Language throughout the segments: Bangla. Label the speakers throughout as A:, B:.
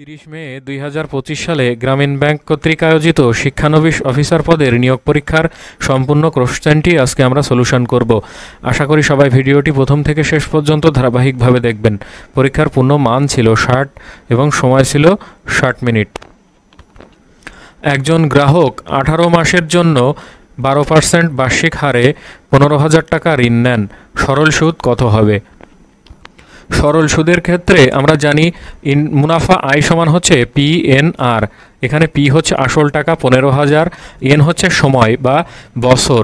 A: 30 মে 2025 সালে গ্রামীণ ব্যাংক কর্তৃক আয়োজিত শিক্ষানবিশ অফিসার পদের নিয়োগ পরীক্ষার সম্পূর্ণ কোশ্চেনটি আজকে আমরা সলিউশন করব। আশা করি সবাই ভিডিওটি প্রথম থেকে শেষ পর্যন্ত ধারাবাহিকভাবে দেখবেন। পরীক্ষার পূর্ণ মান ছিল 60 এবং সময় ছিল 60 মিনিট। একজন গ্রাহক 18 মাসের জন্য 12% বার্ষিক হারে 15,000 টাকা ঋণ নেন। সরল সুদ কত হবে? সরল সুদের ক্ষেত্রে আমরা জানি মুনাফা আয় সমান হচ্ছে PNR। এখানে P হচ্ছে আসল টাকা 15,000, N হচ্ছে সময় বা বছর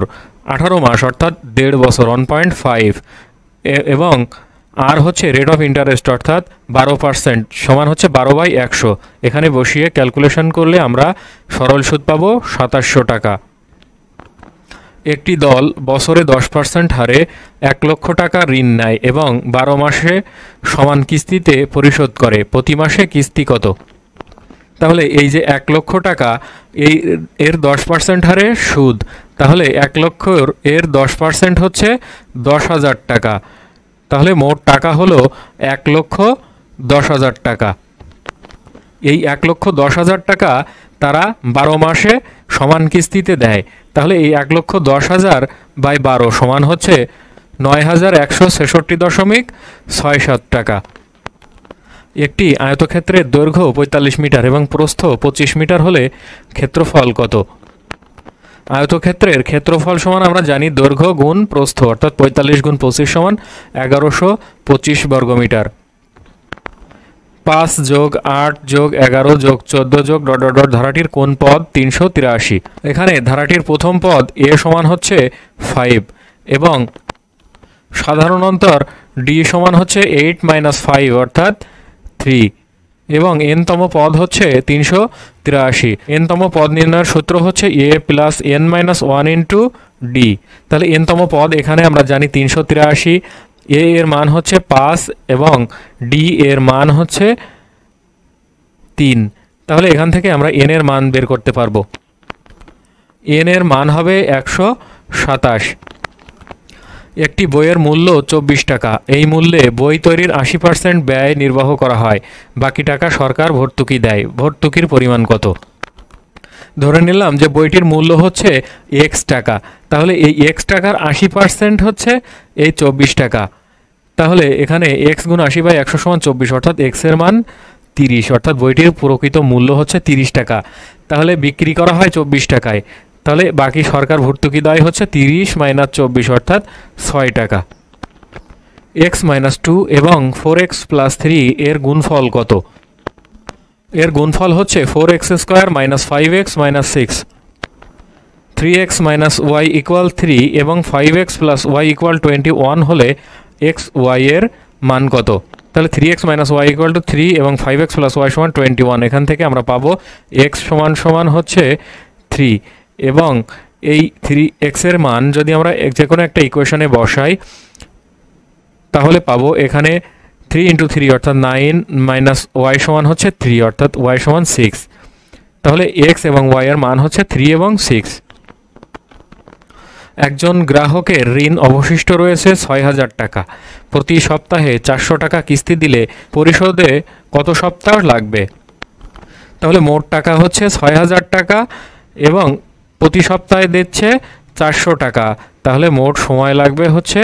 A: 18 মাস অর্থাৎ 1.5 বছর 1.5, এবং আর হচ্ছে রেট অফ ইন্টারেস্ট অর্থাৎ 12% সমান হচ্ছে 12/100। এখানে বসিয়ে ক্যালকুলেশন করলে আমরা সরল সুদ পাবো 2700 টাকা। একটি দল বছরে 10% হারে 1 লক্ষ টাকা ঋণ নেয় এবং 12 মাসে সমান কিস্তিতে পরিশোধ করে। প্রতি মাসে কিস্তি কত? তাহলে এই যে 1 লক্ষ টাকা এর 10% হারে সুদ, তাহলে 1 লক্ষর এর 10% হচ্ছে 10,000 টাকা। তাহলে মোট টাকা হলো 1,10,000 টাকা। এই 1,10,000 টাকা তারা 12 মাসে সমান কিস্তিতে দেয়। তাহলে এই 1,10,000 বাই 12 সমান হচ্ছে 9,166.67 টাকা। একটি আয়তক্ষেত্রের দৈর্ঘ্য 45 মিটার এবং প্রস্থ 25 মিটার হলে ক্ষেত্রফল কত? আয়তক্ষেত্রের ক্ষেত্রফল সমান আমরা জানি দৈর্ঘ্য গুণ প্রস্থ অর্থাৎ 45 গুণ 25 সমান 1125 বর্গমিটার। 5 যোগ 8 যোগ 11 যোগ 14 যোগ ... ধারাটির কোন পদ 383? এখানে ধারাটির প্রথম পদ a সমান হচ্ছে 5 এবং সাধারণ অন্তর d সমান হচ্ছে 8 - 5 অর্থাৎ 3 এবং n তম পদ হচ্ছে 383। n তম পদ নির্ণয়ের সূত্র হচ্ছে a + n - 1 * d। তাহলে n তম পদ এখানে আমরা জানি 383, a এর মান হচ্ছে 5 এবং d এর মান হচ্ছে 3। তাহলে এখান থেকে আমরা n এর মান বের করতে পারবো। n এর মান হবে 127। একটি বইয়ের মূল্য 24 টাকা। এই মূল্যে বই তৈরির 80% ব্যয় নির্বাহ করা হয়, বাকি টাকা সরকার ভর্তুকি দেয়। ভর্তুকির পরিমাণ কত? ধরে নিলাম যে বইটির মূল্য হচ্ছে x টাকা, তাহলে এই x টাকার 80% হচ্ছে এই 24 টাকা। তাহলে এখানে x গুণ 80/100 সমান 24 অর্থাৎ x এর মান 30 অর্থাৎ বইটির প্রকৃত মূল্য হচ্ছে 30 টাকা। তাহলে বিক্রি করা হয় 24 টাকায়, তাহলে বাকি সরকার ভর্তুকি দেয় হচ্ছে 30 - 24 অর্থাৎ 6 টাকা। x - 2 এবং 4x + 3 এর গুণফল কত? এর গুণফল হচ্ছে 4x² - 5x - 6। 3x - y = 3 এবং 5x + y = 21 হলে x y এর মান কত? তাহলে 3x - y = 3 এবং 5x + y = 21। এখান থেকে আমরা পাবো x সমান হচ্ছে 3 এবং এই 3x এর মান যদি আমরা যে কোনো একটা ইকুয়েশনে বসাই তাহলে পাবো এখানে 3 × 3 অর্থাৎ 9 - y সমান হচ্ছে 3 অর্থাৎ y সমান 6। তাহলে x এবং y এর মান হচ্ছে 3 এবং 6। একজন গ্রাহকের ঋণ অবশিষ্ট রয়েছে 6,000 টাকা। প্রতি সপ্তাহে 400 টাকা কিস্তি দিলে পরিশোধে কত সপ্তাহ লাগবে? তাহলে মোট টাকা হচ্ছে 6,000 টাকা এবং প্রতি সপ্তাহে দিচ্ছে 400 টাকা, তাহলে মোট সময় লাগবে হচ্ছে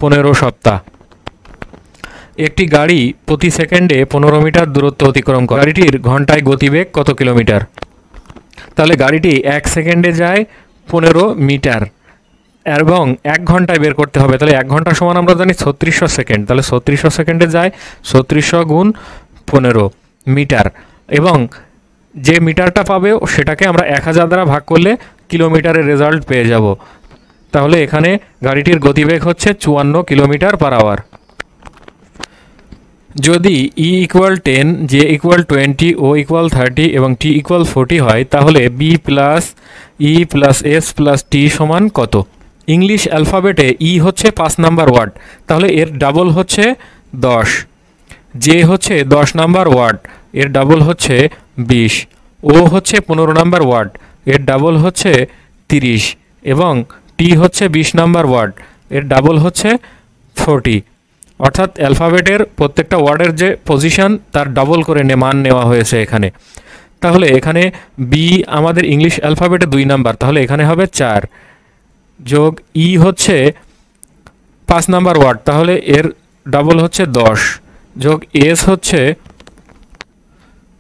A: 15 সপ্তাহ। একটি গাড়ি প্রতি সেকেন্ডে 15 মিটার দূরত্ব অতিক্রম করে। গাড়িটির ঘন্টায় গতিবেগ কত কিলোমিটার? তাহলে গাড়িটি 1 সেকেন্ডে যায় 15 মিটার এবং 1 ঘন্টায় বের করতে হবে। তাহলে 1 ঘন্টা সমান আমরা জানি 3600 সেকেন্ড। তাহলে 3600 সেকেন্ডে যায় 3600 গুণ 15 মিটার এবং যে মিটারটা পাবে সেটাকে আমরা 1000 দ্বারা ভাগ করলে কিলোমিটারের রেজাল্ট পেয়ে যাব। তাহলে এখানে গাড়িটির গতিবেগ হচ্ছে 54 কিলোমিটার/আওয়ার। যদি E = 10, J = 20, O = 30 এবং T = 40 হয় তাহলে B + E + S + T সমান কত? ইংলিশ অ্যালফাবেটে E হচ্ছে 5 নাম্বার ওয়ার্ড, তাহলে এর ডাবল হচ্ছে 10। J হচ্ছে 10 নাম্বার ওয়ার্ড, এর ডাবল হচ্ছে 20। O হচ্ছে 15 নাম্বার ওয়ার্ড, এর ডাবল হচ্ছে 30 এবং T হচ্ছে 20 নাম্বার ওয়ার্ড, এর ডাবল হচ্ছে 40 অর্থাৎ অ্যালফাবেটের প্রত্যেকটা ওয়ার্ডের যে পজিশন তার ডাবল করে মান নেওয়া হয়েছে এখানে। তাহলে এখানে বি আমাদের ইংলিশ অ্যালফাবেটে 2 নাম্বার, তাহলে এখানে হবে 4 যোগ ই হচ্ছে 5 নাম্বার ওয়ার্ড, তাহলে এর ডাবল হচ্ছে 10 যোগ এস হচ্ছে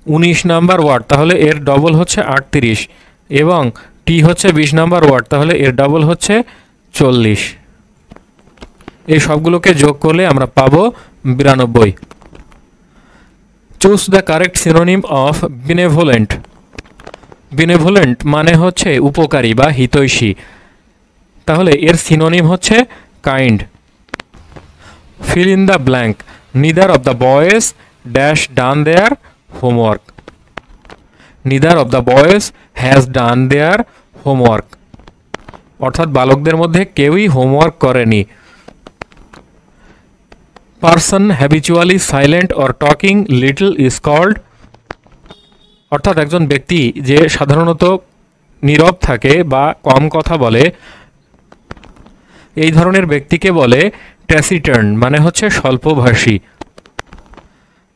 A: 19 নাম্বার ওয়ার্ড, তাহলে এর ডবল হচ্ছে 38 এবং টি হচ্ছে 20 নাম্বার ওয়ার্ড, তাহলে এর ডাবল হচ্ছে 40। এই সবগুলোকে যোগ করলে আমরা পাবো 92। Choose the correct synonym of benevolent. Benevolent মানে হচ্ছে উপকারী বা হিতৈষী, তাহলে এর সিনোনিম হচ্ছে kind. Fill in the blank. Neither of the boys dash done their homework. Neither of the boys has done their homework, অর্থাৎ বালকদের মধ্যে কেউই হোমওয়ার্ক করেনি। Person habitually silent or talking little is called, অর্থাৎ একজন ব্যক্তি যে সাধারণত নীরব থাকে বা কম কথা বলে, এই ধরনের ব্যক্তিকে বলে ট্যাসিটার্ন, মানে হচ্ছে স্বল্পভাষী।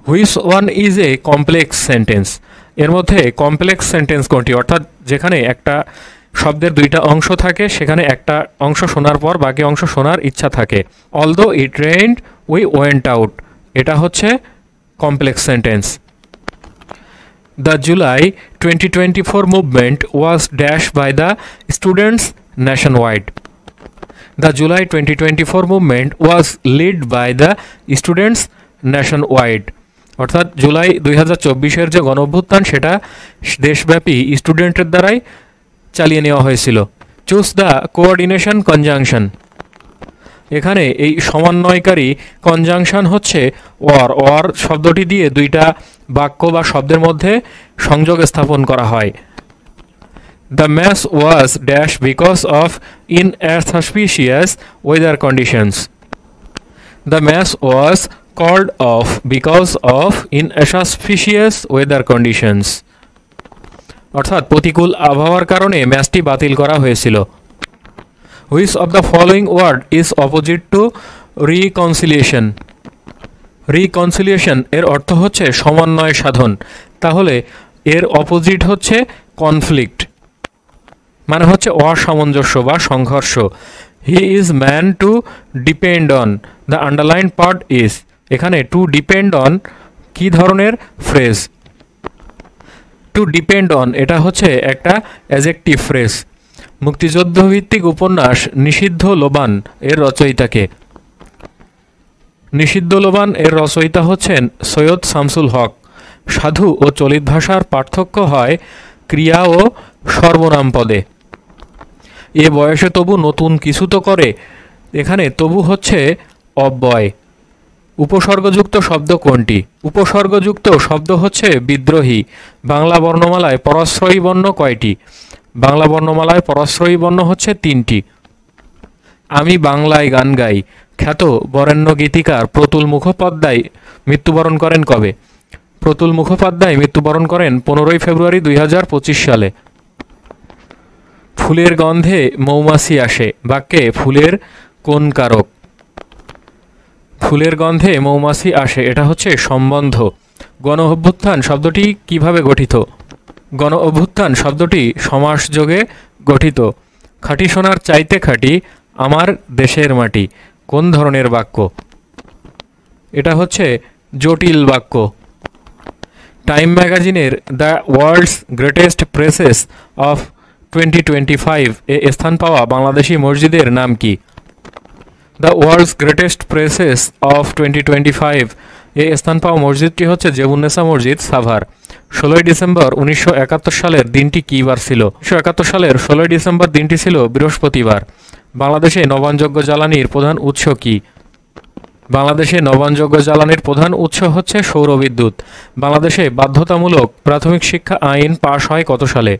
A: Which one is a complex sentence. এর মধ্যে কমপ্লেক্স সেন্টেন্স কোনটি, অর্থাৎ যেখানে একটা শব্দের 2টা অংশ থাকে, সেখানে একটা অংশ শোনার পর বাকি অংশ শোনার ইচ্ছা থাকে। Although it rained we went out, এটা হচ্ছে complex sentence. The July 2024 movement was dash by the students nationwide. The July 2024 movement was lead by the students nationwide, অর্থাৎ জুলাই 2024-এর যে গণ অভ্যুত্থান সেটা দেশব্যাপী স্টুডেন্টের দ্বারাই চালিয়ে নেওয়া হয়েছিল। Choose the coordination conjunction. এখানে এই সমন্বয়কারী কনজাংশন হচ্ছে ওয়ার। ওয়ার শব্দটি দিয়ে 2টা বাক্য বা শব্দের মধ্যে সংযোগ স্থাপন করা হয়। The match was dash because of inauspicious weather conditions. The match was called off because of inauspicious weather conditions, অর্থাৎ প্রতিকূল আবহাওয়ার কারণে ম্যাচটি বাতিল করা হয়েছিল। Which of the following word is opposite to reconciliation. Reconciliation এর অর্থ হচ্ছে সমন্বয় সাধন, তাহলে এর অপোজিট হচ্ছে কনফ্লিক্ট, মানে হচ্ছে অসামঞ্জস্য বা সংঘর্ষ। He is man to depend on. The underline part is, এখানে টু ডিপেন্ড অন কী ধরনের ফ্রেজ? টু ডিপেন্ড অন এটা হচ্ছে একটা অ্যাজেক্টিভ ফ্রেজ। মুক্তিযুদ্ধ ভিত্তিক উপন্যাস নিষিদ্ধ লোবান এর রচয়িতাকে। নিষিদ্ধ লোবান এর রচয়িতা হচ্ছেন সৈয়দ শামসুল হক। সাধু ও চলিত ভাষার পার্থক্য হয় ক্রিয়া ও সর্বনাম পদে। এ বয়সে তবু নতুন কিছু তো করে, এখানে তবু হচ্ছে অব্যয়। উপসর্গযুক্ত শব্দ কোনটি? উপসর্গযুক্ত শব্দ হচ্ছে বিদ্রোহী। বাংলা বর্ণমালায় পরাশ্রয়ী বর্ণ কয়টি? বাংলা বর্ণমালায় পরাশ্রয়ী বর্ণ হচ্ছে 3টি। আমি বাংলায় গান গাই। খ্যাত বরেণ্য গীতিকার প্রতুল মুখোপাধ্যায় মৃত্যুবরণ করেন কবে? প্রতুল মুখোপাধ্যায় মৃত্যুবরণ করেন 15ই ফেব্রুয়ারি 2025 সালে। ফুলের গন্ধে মৌমাছি আসে, বাক্যে ফুলের কোন কারক? ফুলের গন্ধে মৌমাছি আসে, এটা হচ্ছে সম্বন্ধ। গণ অভ্যুত্থান শব্দটি কিভাবে গঠিত? গণ অভ্যুত্থান শব্দটি সমাসযোগে গঠিত। খাঁটি সোনার চাইতে খাঁটি আমার দেশের মাটি কোন ধরনের বাক্য? এটা হচ্ছে জটিল বাক্য। টাইম ম্যাগাজিনের the world's greatest places of 2025 এ স্থান পাওয়া বাংলাদেশি মসজিদের নাম কি? The world's greatest places of 2025 এ স্থান পাওয়া মসজিদটি হচ্ছে জেবুন্নেসা মসজিদ, সাভার। 16ই ডিসেম্বর 1971 সালের দিনটি কী বার ছিল? 1971 সালের 16ই ডিসেম্বর দিনটি ছিল বৃহস্পতিবার। বাংলাদেশে নবায়নযোগ্য জ্বালানির প্রধান উৎস কি? বাংলাদেশে নবায়নযোগ্য জ্বালানির প্রধান উৎস হচ্ছে সৌরবিদ্যুৎ। বাংলাদেশে বাধ্যতামূলক প্রাথমিক শিক্ষা আইন পাশ হয় কত সালে?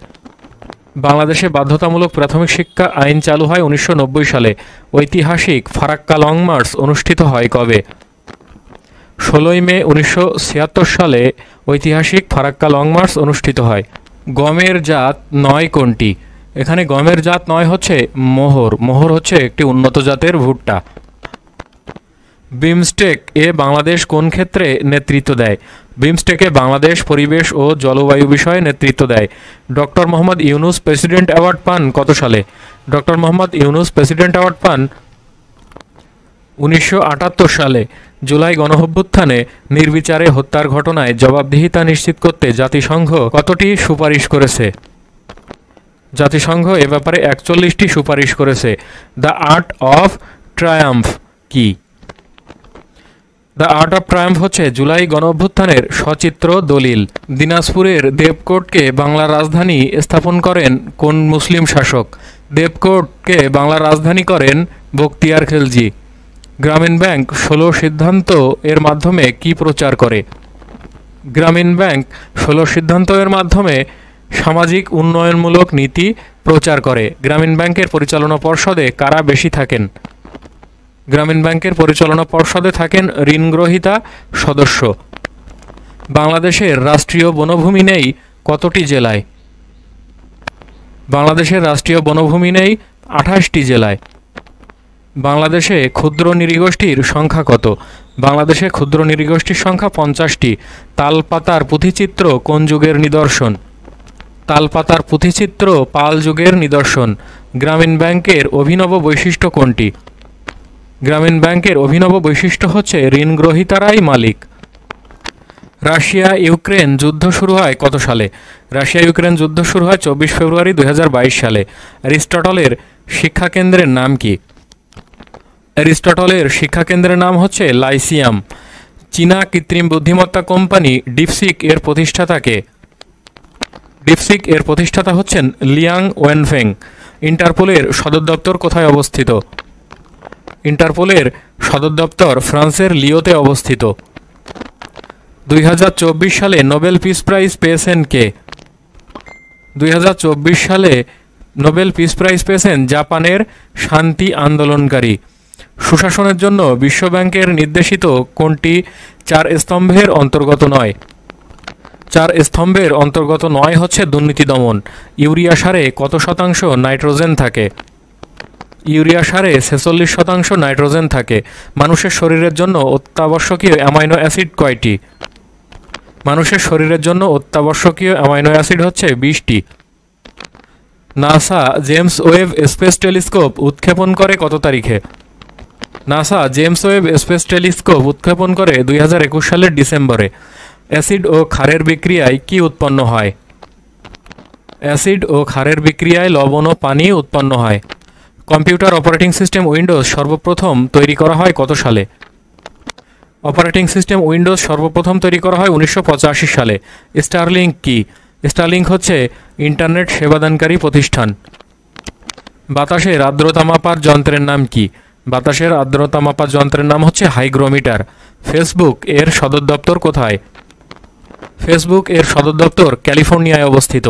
A: বাংলাদেশে বাধ্যতামূলক প্রাথমিক শিক্ষা আইন চালু হয় 1990 সালে। ঐতিহাসিক ফারাক্কা লং মার্চ অনুষ্ঠিত হয় কবে? 16ই মে 1976 সালে ঐতিহাসিক ফারাক্কা লং মার্চ অনুষ্ঠিত হয়। গমের জাত 9 কোনটি? এখানে গমের জাত 9 হচ্ছে মোহর। মোহর হচ্ছে একটি উন্নত জাতের ভুট্টা। বিমস্টেক এ বাংলাদেশ কোন ক্ষেত্রে নেতৃত্ব দেয়? বিমস্টেকে বাংলাদেশ পরিবেশ ও জলবায়ু বিষয়ে নেতৃত্ব দেয়। Doctor Mohammad Yunus president award পান কত সালে? Doctor Mohammad Yunus president award পান 1978 সালে। জুলাই গণঅভ্যুত্থানে নির্বিচারে হত্যার ঘটনায় জবাবদিহিতা নিশ্চিত করতে জাতিসংঘ কতটি সুপারিশ করেছে? জাতিসংঘ এ ব্যাপারে 41টি সুপারিশ করেছে। দ্য আর্ট অফ ট্রায়াম্ফ কি? দ্য আর্ট অফ ট্রায়াম্ফ হচ্ছে জুলাই গণঅভ্যুত্থানের সচিত্র দলিল। দিনাজপুরের দেবকোটকে বাংলার রাজধানী স্থাপন করেন কোন মুসলিম শাসক? দেবকোটকে বাংলার রাজধানী করেন বখতিয়ার খিলজি। গ্রামীণ ব্যাংক 16 সিদ্ধান্ত এর মাধ্যমে কি প্রচার করে? গ্রামীণ ব্যাংক 16 সিদ্ধান্ত এর মাধ্যমে সামাজিক উন্নয়নমূলক নীতি প্রচার করে। গ্রামীণ ব্যাংকের পরিচালনা পর্ষদে কারা বেশি থাকেন? গ্রামীণ ব্যাংকের পরিচালনা পর্ষদে থাকেন ঋণগ্রহীতা সদস্য। বাংলাদেশের রাষ্ট্রীয় বনভূমি নেই কতটি জেলায়? বাংলাদেশের রাষ্ট্রীয় বনভূমি নেই 28টি জেলায়। বাংলাদেশে ক্ষুদ্র নৃগোষ্ঠীর সংখ্যা কত? বাংলাদেশে ক্ষুদ্র নৃগোষ্ঠীর সংখ্যা 50টি। তালপাতার পুঁথিচিত্র কোন যুগের নিদর্শন? তালপাতার পুঁথিচিত্র পাল যুগের নিদর্শন। গ্রামীণ ব্যাংকের অভিনব বৈশিষ্ট্য কোনটি? গ্রামীণ ব্যাংকের অভিনব বৈশিষ্ট্য হচ্ছে ঋণগ্রহীতারাই মালিক। রাশিয়া ইউক্রেন যুদ্ধ শুরু হয় কত সালে? রাশিয়া ইউক্রেন যুদ্ধ শুরু হয় 24 ফেব্রুয়ারি 2022 সালে। অ্যারিস্টটলের শিক্ষাকেন্দ্রের নাম কি? অ্যারিস্টটলের শিক্ষাকেন্দ্রের নাম হচ্ছে লাইসিয়াম। চীনা কৃত্রিম বুদ্ধিমত্তা কোম্পানি ডিপসিক এর প্রতিষ্ঠাতাকে? ডিপসিক এর প্রতিষ্ঠাতা হচ্ছেন লিয়াং ওয়েনফেং। ইন্টারপোলের সদর দপ্তর কোথায় অবস্থিত? ইন্টারপোলের সদর দপ্তর ফ্রান্সের লিওতে অবস্থিত। 2024 সালে নোবেল পিস প্রাইজ পেয়েছেন কে? 2024 সালে নোবেল পিস প্রাইজ পেয়েছেন জাপানের শান্তি আন্দোলনকারী। সুশাসনের জন্য বিশ্বব্যাংকের নির্দেশিত কোনটি 4 স্তম্ভের অন্তর্গত নয়? 4 স্তম্ভের অন্তর্গত নয় হচ্ছে দুর্নীতি দমন। ইউরিয়া সারে কত শতাংশ নাইট্রোজেন থাকে? ইউরিয়া সারে 46% নাইট্রোজেন থাকে। মানুষের শরীরের জন্য অত্যাবশ্যকীয় অ্যামাইনো অ্যাসিড কয়টি? মানুষের শরীরের জন্য অত্যাবশ্যকীয় অ্যামাইনো অ্যাসিড হচ্ছে 20টি। NASA James Webb space telescope উৎক্ষেপণ করে কত তারিখে? NASA James Webb space telescope উৎক্ষেপণ করে 2021 সালের ডিসেম্বরে। অ্যাসিড ও ক্ষারের বিক্রিয়ায় কি উৎপন্ন হয়? অ্যাসিড ও ক্ষারের বিক্রিয়ায় লবণ ও পানি উৎপন্ন হয়। কম্পিউটার অপারেটিং সিস্টেম উইন্ডোজ সর্বপ্রথম তৈরি করা হয় কত সালে? অপারেটিং সিস্টেম উইন্ডোজ সর্বপ্রথম তৈরি করা হয় 1985 সালে। স্টারলিংক কি? স্টারলিংক হচ্ছে ইন্টারনেট সেবাদানকারী প্রতিষ্ঠান। বাতাসের আর্দ্রতা মাপার যন্ত্রের নাম কি? বাতাসের আর্দ্রতা মাপার যন্ত্রের নাম হচ্ছে হাইগ্রোমিটার। ফেসবুক এর সদর দপ্তর কোথায়? ফেসবুক এর সদর দপ্তর ক্যালিফোর্নিয়ায় অবস্থিত।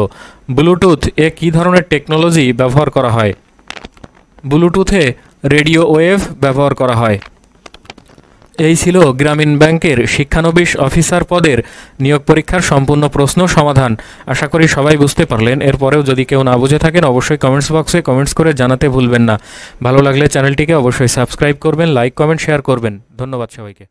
A: ব্লুটুথ এ কী ধরনের টেকনোলজি ব্যবহার করা হয়? ব্লুটুথে রেডিও ওয়েভ ব্যবহার করা হয়। এই ছিল গ্রামীণ ব্যাংকের শিক্ষানবিশ অফিসার পদের নিয়োগ পরীক্ষার সম্পূর্ণ প্রশ্ন সমাধান। আশা করি সবাই বুঝতে পারলেন। এরপরেও যদি কেউ না বুঝে থাকেন অবশ্যই কমেন্টস বক্সে কমেন্টস করে জানাতে ভুলবেন না। ভালো লাগলে চ্যানেলটিকে অবশ্যই সাবস্ক্রাইব করবেন, লাইক কমেন্ট শেয়ার করবেন। ধন্যবাদ সবাইকে।